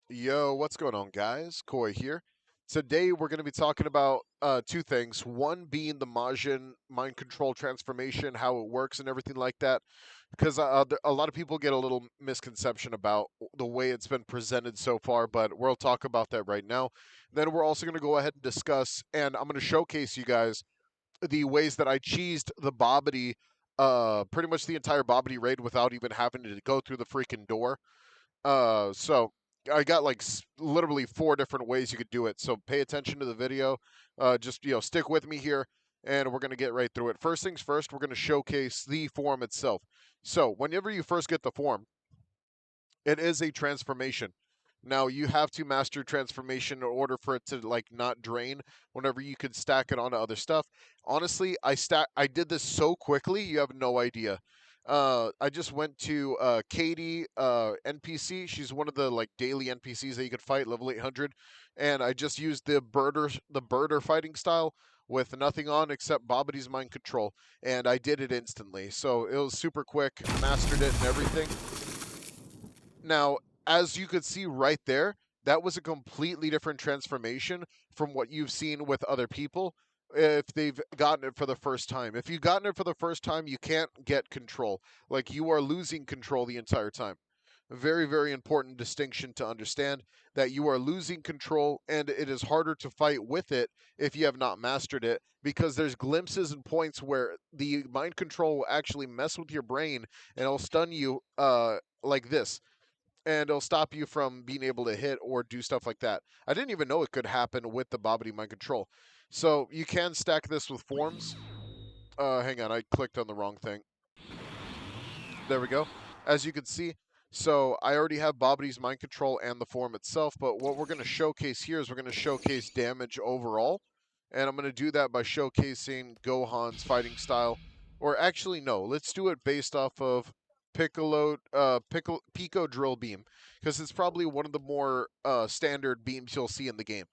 Yo, what's going on, guys? Koi here. Today we're going to be talking about two things. One being the Majin mind control transformation, how it works, and everything like that. Because a lot of people get a little misconception about the way it's been presented so far, but we'll talk about that right now. Then we're also going to go ahead and discuss, and I'm going to showcase you guys the ways that I cheesed the Babidi, pretty much the entire Babidi raid without even having to go through the freaking door. So I got like literally four different ways you could do it. So pay attention to the video. Just stick with me here, and we're gonna get right through it. First things first, we're gonna showcase the form itself. So whenever you first get the form, it is a transformation. Now you have to master transformation in order for it to like not drain whenever you could stack it onto other stuff. Honestly, I did this so quickly, you have no idea. I just went to Katie NPC. She's one of the like daily NPCs that you could fight, level 800, and I just used the birder fighting style with nothing on except Bobity's mind control, and I did it instantly. So it was super quick, mastered it and everything. Now, as you could see right there, that was a completely different transformation from what you've seen with other people if they've gotten it for the first time. If you've gotten it for the first time, you can't get control. Like you are losing control the entire time. A very, very important distinction to understand that you are losing control and it is harder to fight with it if you have not mastered it because there's glimpses and points where the mind control will actually mess with your brain and it'll stun you like this, and it'll stop you from being able to hit or do stuff like that. I didn't even know it could happen with the Babidi Mind Control. So you can stack this with forms. Hang on, I clicked on the wrong thing. There we go. As you can see, so I already have Babidi's Mind Control and the form itself, but what we're going to showcase here is we're going to showcase damage overall. And I'm going to do that by showcasing Gohan's fighting style. Or actually, no, let's do it based off of Pico Drill Beam, because it's probably one of the more standard beams you'll see in the game.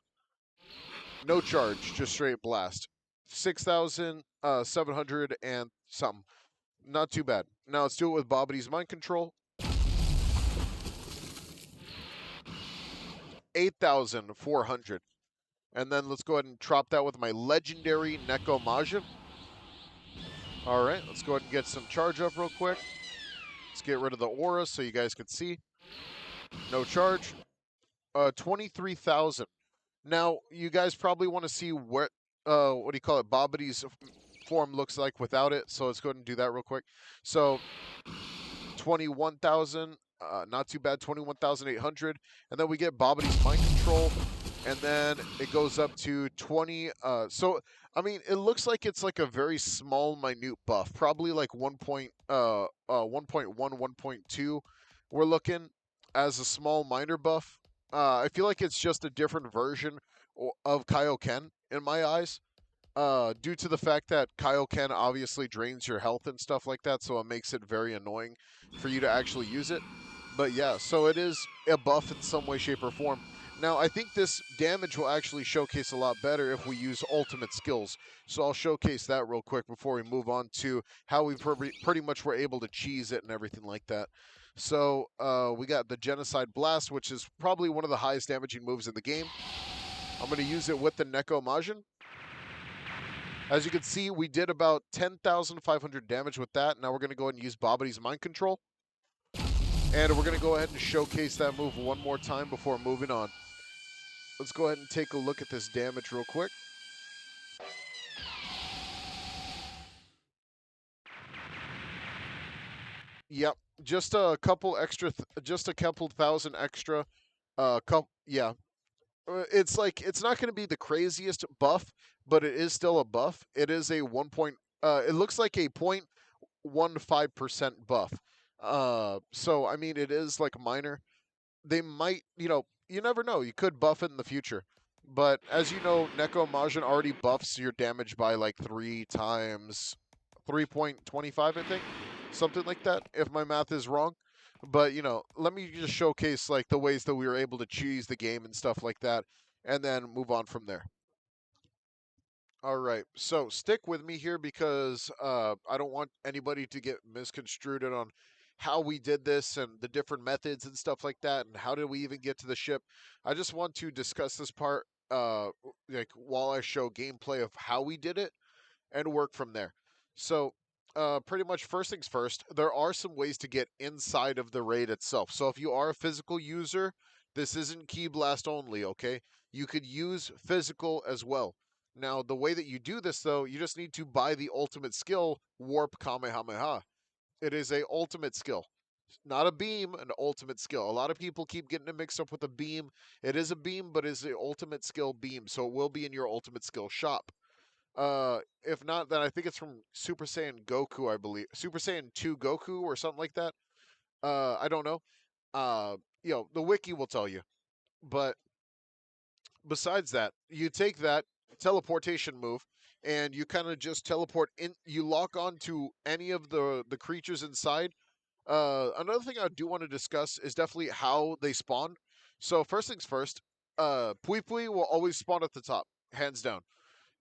No charge, just straight blast. 6,700 and something. Not too bad. Now let's do it with Bobity's Mind Control. 8,400. And then let's go ahead and drop that with my legendary Neko Majin. All right, let's go ahead and get some charge up real quick. Let's get rid of the aura so you guys can see. No charge. 23,000. Now, you guys probably want to see what do you call it, Bobity's form looks like without it. So let's go ahead and do that real quick. So 21,000, not too bad, 21,800. And then we get Bobity's mind control. And then it goes up to 20. So, I mean, it looks like it's like a very small, minute buff, probably like 1.1, 1.2. We're looking as a small minor buff. I feel like it's just a different version of Kaioken in my eyes, due to the fact that Kaioken obviously drains your health and stuff like that, so it makes it very annoying for you to actually use it. But yeah, so it is a buff in some way, shape, or form. Now, I think this damage will actually showcase a lot better if we use ultimate skills. So I'll showcase that real quick before we move on to how we pretty much were able to cheese it and everything like that. So we got the Genocide Blast, which is probably one of the highest damaging moves in the game. I'm going to use it with the Neko Majin. As you can see, we did about 10,500 damage with that. Now we're going to go ahead and use Bobity's Mind Control. And we're going to go ahead and showcase that move one more time before moving on. Let's go ahead and take a look at this damage real quick. Yep, just a couple extra, just a couple thousand extra. Yeah. It's like it's not going to be the craziest buff, but it is still a buff. It is a 1 point. It looks like a 0.15% buff. So I mean, it is like minor. They might, you never know. You could buff it in the future. But as you know, Neko Majin already buffs your damage by like 3 times, 3.25, I think, something like that, if my math is wrong. But let me just showcase like the ways that we were able to cheese the game and stuff like that, and then move on from there. All right, so stick with me here because I don't want anybody to get misconstrued on how we did this and the different methods and stuff like that, and how did we even get to the ship. I just want to discuss this part, like while I show gameplay of how we did it and work from there. So, pretty much first things first, there are some ways to get inside of the raid itself. So, if you are a physical user, this isn't Key Blast only, okay? You could use physical as well. Now, the way that you do this, though, you just need to buy the ultimate skill, Warp Kamehameha. It is a ultimate skill. Not a beam, an ultimate skill. A lot of people keep getting it mixed up with a beam. It is a beam, but it's the ultimate skill beam, so it will be in your ultimate skill shop. If not, then I think it's from Super Saiyan Goku, I believe. Super Saiyan 2 Goku or something like that. I don't know. The wiki will tell you. But besides that, you take that teleportation move and you kind of just teleport in. You lock on to any of the creatures inside. Another thing I do want to discuss is definitely how they spawn. So first things first, Pui Pui will always spawn at the top, hands down,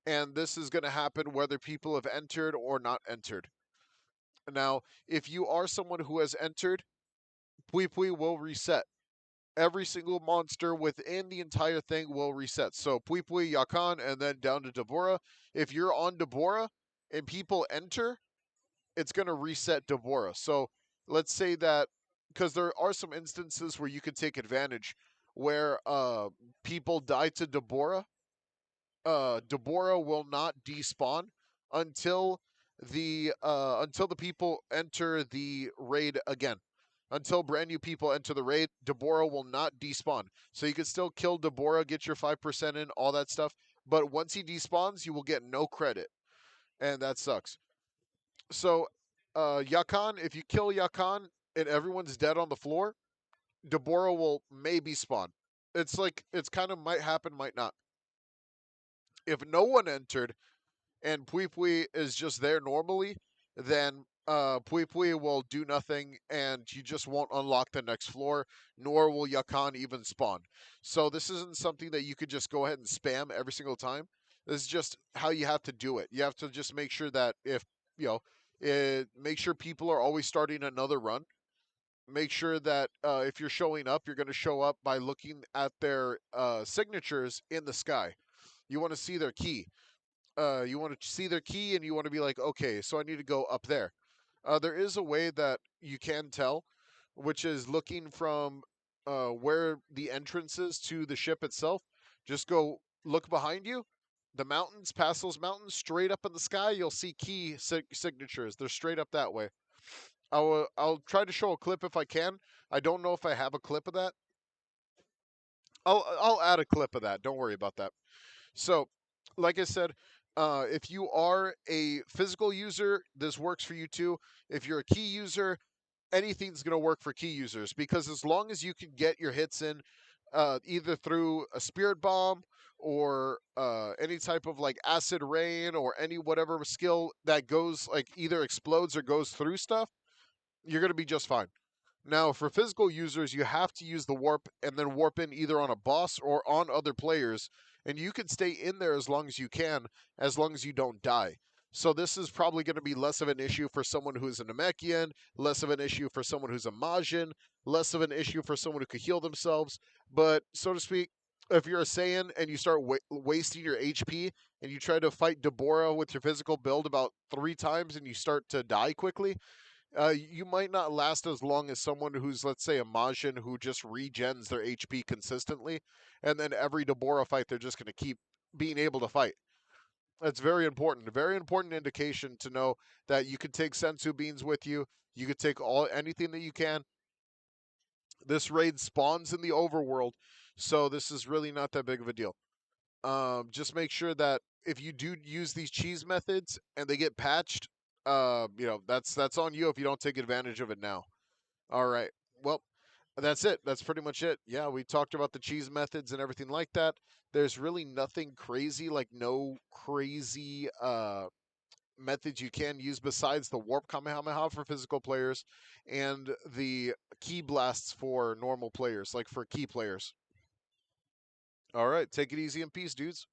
and this is going to happen whether people have entered or not entered. Now, if you are someone who has entered, Pui Pui will reset. Every single monster within the entire thing will reset. So Pui Pui, Yakan, and then down to Deborah. If you're on Deborah and people enter, it's going to reset Deborah. So let's say that, because there are some instances where you can take advantage where people die to Deborah. Deborah will not despawn until the people enter the raid again. Until brand new people enter the raid, Deborah will not despawn. So you can still kill Deborah, get your 5% in, all that stuff. But once he despawns, you will get no credit, and that sucks. So, Yakan, if you kill Yakan and everyone's dead on the floor, Deborah will maybe spawn. It's kind of might happen, might not. If no one entered and Pui Pui is just there normally, then Pui Pui will do nothing and you just won't unlock the next floor, nor will Yakan even spawn. So this isn't something that you could just go ahead and spam every single time. This is just how you have to do it. You have to just make sure that if, you know, make sure people are always starting another run. Make sure that if you're showing up, you're going to show up by looking at their signatures in the sky. You want to see their key. You want to see their key and you want to be like, okay, so I need to go up there. There is a way that you can tell, which is looking from where the entrance is to the ship itself. Just go look behind you. The mountains, past those mountains, straight up in the sky, you'll see key signatures. They're straight up that way. I'll try to show a clip if I can. I don't know if I have a clip of that. I'll add a clip of that. Don't worry about that. So, like I said, if you are a physical user, this works for you too. If you're a key user, anything's going to work for key users because as long as you can get your hits in, either through a spirit bomb or any type of like acid rain or any whatever skill that goes like either explodes or goes through stuff, you're going to be just fine. Now, for physical users, you have to use the warp and then warp in either on a boss or on other players, and you can stay in there as long as you can, as long as you don't die. So this is probably going to be less of an issue for someone who's a Namekian, less of an issue for someone who's a Majin, less of an issue for someone who could heal themselves. But, so to speak, if you're a Saiyan and you start wasting your HP and you try to fight Deborah with your physical build about 3 times and you start to die quickly, you might not last as long as someone who's, let's say, a Majin who just regens their HP consistently, and then every Deborah fight they're just going to keep being able to fight. That's very important. A very important indication to know that you could take sensu beans with you. You could take anything that you can. This raid spawns in the overworld, so this is really not that big of a deal. Just make sure that if you do use these cheese methods and they get patched, that's on you if you don't take advantage of it now. All right. Well, that's it. That's pretty much it. Yeah, we talked about the cheese methods and everything like that. There's really nothing crazy, like no crazy methods you can use besides the warp kamehameha for physical players and the key blasts for normal players, like for key players. All right, take it easy and peace, dudes.